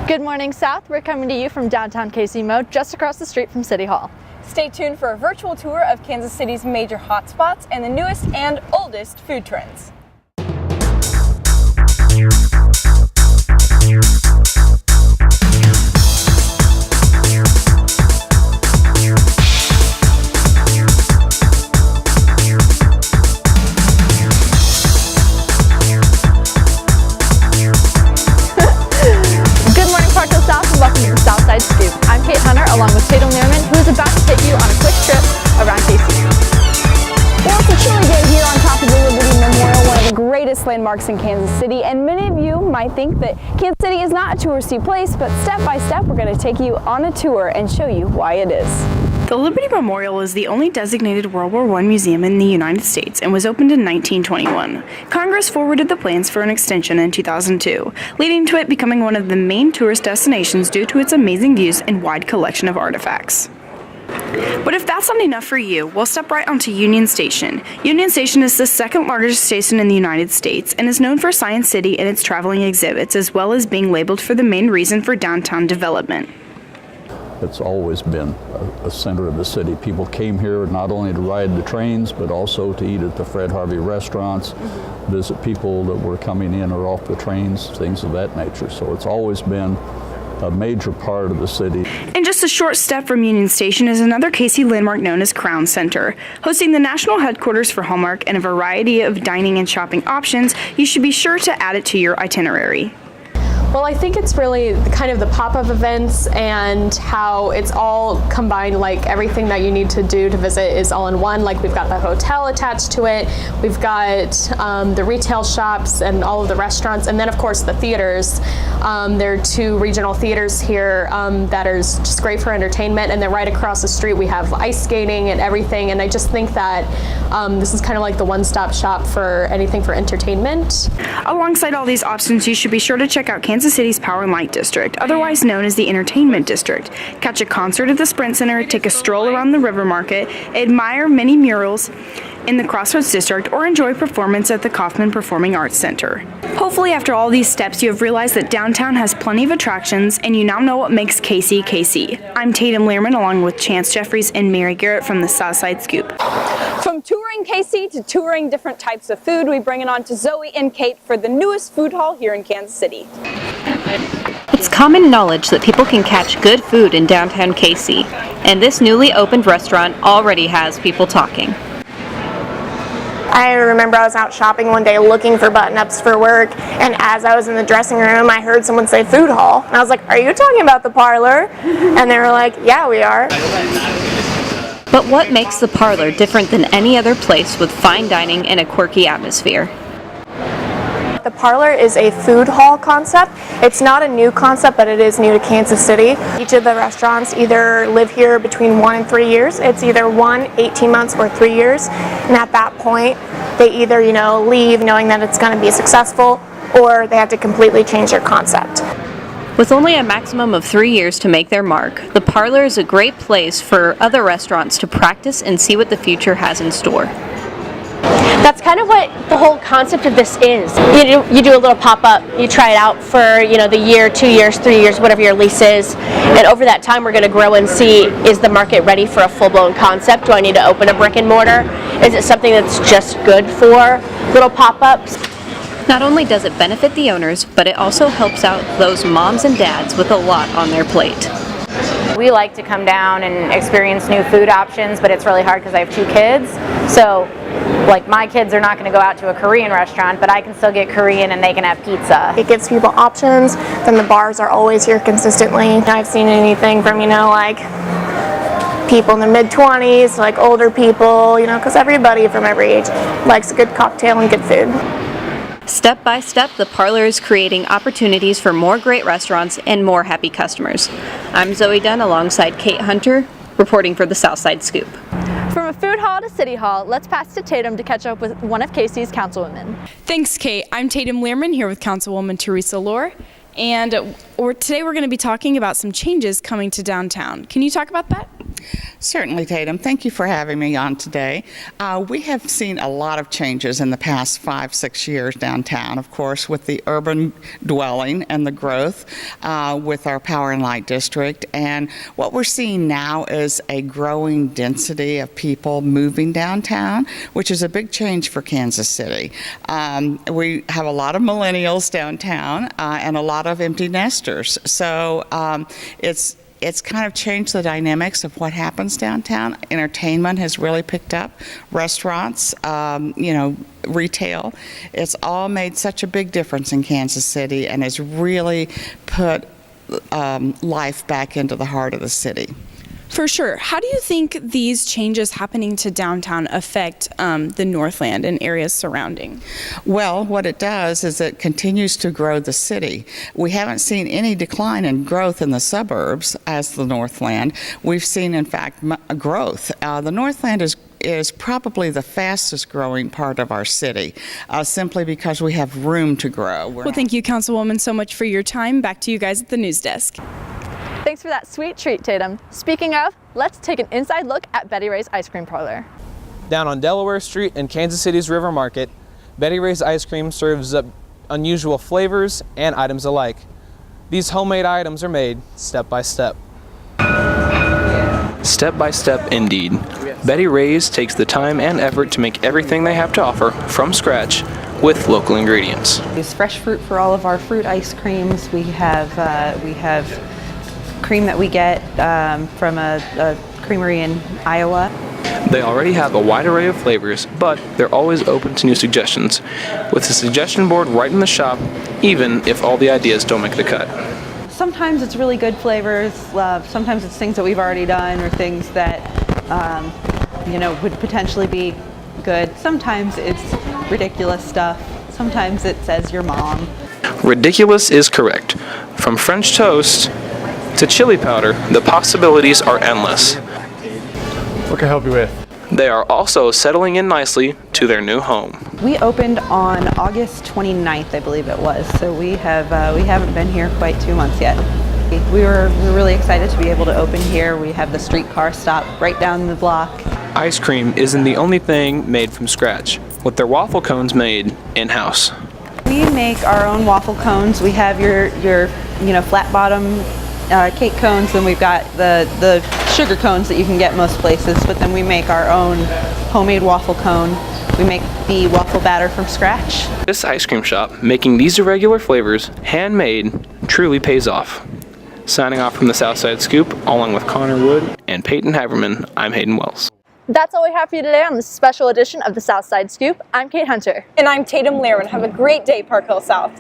Good morning, South. We're coming to you from downtown KC just across the street from City Hall. Stay tuned for a virtual tour of Kansas City's major hotspots and the newest and oldest food trends. I'm Kate Hunter, along with Tatum Lehrman, who is about to take you on a quick trip around KC. Well, it's a chilly day here on top of the Liberty Memorial, one of the greatest landmarks in Kansas City, and many of you might think that Kansas City is not a touristy place, but step by step we're going to take you on a tour and show you why it is. The Liberty Memorial is the only designated World War I museum in the United States and was opened in 1921. Congress forwarded the plans for an extension in 2002, leading to it becoming one of the main tourist destinations due to its amazing views and wide collection of artifacts. But if that's not enough for you, we'll step right onto Union Station. Union Station is the second largest station in the United States and is known for Science City and its traveling exhibits, as well as being labeled for the main reason for downtown development. It's always been a center of the city. People came here not only to ride the trains, but also to eat at the Fred Harvey restaurants, visit people that were coming in or off the trains, things of that nature. So it's always been a major part of the city. And just a short step from Union Station is another KC landmark known as Crown Center. Hosting the national headquarters for Hallmark and a variety of dining and shopping options, you should be sure to add it to your itinerary. Well, I think it's really kind of the pop-up events and how it's all combined, like everything that you need to do to visit is all in one. Like we've got the hotel attached to it, we've got the retail shops and all of the restaurants, and then of course the theaters. There are two regional theaters here that are just great for entertainment, and then right across the street we have ice skating and everything, and I just think that this is kind of like the one-stop shop for anything for entertainment. Alongside all these options, you should be sure to check out Kansas City's Power and Light District, otherwise known as the Entertainment District. Catch a concert at the Sprint Center, take a stroll around the River Market, admire many murals in the Crossroads District, or enjoy performance at the Kaufman Performing Arts Center. Hopefully after all these steps you have realized that downtown has plenty of attractions and you now know what makes KC KC. I'm Tatum Lehrman along with Chance Jeffries and Mary Garrett from the Southside Scoop. From touring KC to touring different types of food, we bring it on to Zoe and Kate for the newest food hall here in Kansas City. It's common knowledge that people can catch good food in downtown KC, and this newly opened restaurant already has people talking. I remember I was out shopping one day looking for button-ups for work, and as I was in the dressing room, I heard someone say food hall. And I was like, "Are you talking about the parlor?" And they were like, "Yeah, we are." But what makes the parlor different than any other place with fine dining and a quirky atmosphere? The parlor is a food hall concept. It's not a new concept, but it is new to Kansas City. Each of the restaurants either live here between 1 and 3 years. It's either 1, 18 months, or 3 years. And at that point, they either, leave knowing that it's going to be successful, or they have to completely change their concept. With only a maximum of 3 years to make their mark, the parlor is a great place for other restaurants to practice and see what the future has in store. That's kind of what the whole concept of this is. You do a little pop-up, you try it out for the year, 2 years, 3 years, whatever your lease is, and over that time we're going to grow and see, is the market ready for a full-blown concept? Do I need to open a brick and mortar? Is it something that's just good for little pop-ups? Not only does it benefit the owners, but it also helps out those moms and dads with a lot on their plate. We like to come down and experience new food options, but it's really hard because I have 2 kids. So, like, my kids are not going to go out to a Korean restaurant, but I can still get Korean and they can have pizza. It gives people options. Then the bars are always here consistently. I've seen anything from, like people in their mid-20s, like older people, because everybody from every age likes a good cocktail and good food. Step by step, the parlor is creating opportunities for more great restaurants and more happy customers. I'm Zoe Dunn alongside Kate Hunter, reporting for the Southside Scoop. From a food hall to City Hall, let's pass to Tatum to catch up with one of KC's councilwomen. Thanks, Kate. I'm Tatum Lehrman here with Councilwoman Teresa Lohr, and today we're going to be talking about some changes coming to downtown. Can you talk about that? Certainly, Tatum. Thank you for having me on today. We have seen a lot of changes in the past 5-6 years downtown, of course, with the urban dwelling and the growth with our Power and Light District. And what we're seeing now is a growing density of people moving downtown, which is a big change for Kansas City. We have a lot of millennials downtown and a lot of empty nesters. So it's kind of changed the dynamics of what happens downtown. Entertainment has really picked up. Restaurants, retail. It's all made such a big difference in Kansas City and has really put life back into the heart of the city. For sure. How do you think these changes happening to downtown affect the Northland and areas surrounding? Well, what it does is it continues to grow the city. We haven't seen any decline in growth in the suburbs as the Northland. We've seen, in fact, growth. The Northland is probably the fastest growing part of our city, simply because we have room to grow. Well, thank you, Councilwoman, so much for your time. Back to you guys at the news desk. Thanks for that sweet treat, Tatum. Speaking of, let's take an inside look at Betty Ray's Ice Cream Parlor. Down on Delaware Street in Kansas City's River Market, Betty Ray's Ice Cream serves up unusual flavors and items alike. These homemade items are made step by step. Step by step indeed. Betty Ray's takes the time and effort to make everything they have to offer from scratch with local ingredients. Use fresh fruit for all of our fruit ice creams. We have cream that we get from a creamery in Iowa. They already have a wide array of flavors, but they're always open to new suggestions, with the suggestion board right in the shop, even if all the ideas don't make the cut. Sometimes it's really good flavors, sometimes it's things that we've already done or things that would potentially be good. Sometimes it's ridiculous stuff. Sometimes it says your mom. Ridiculous is correct. From French toast to chili powder, the possibilities are endless. What can I help you with? They are also settling in nicely to their new home. We opened on August 29th, I believe it was, so we haven't been here quite 2 months yet. We're really excited to be able to open here. We have the streetcar stop right down the block. Ice cream isn't the only thing made from scratch, with their waffle cones made in-house. We make our own waffle cones. We have your flat bottom cake cones, and we've got the sugar cones that you can get most places, but then we make our own homemade waffle cone. We make the waffle batter from scratch. This ice cream shop, making these irregular flavors handmade, truly pays off. Signing off from the Southside Scoop, along with Connor Wood and Peyton Haverman, I'm Hayden Wells. That's all we have for you today on this special edition of the Southside Scoop. I'm Kate Hunter. And I'm Tatum Laren. Have a great day, Park Hill South.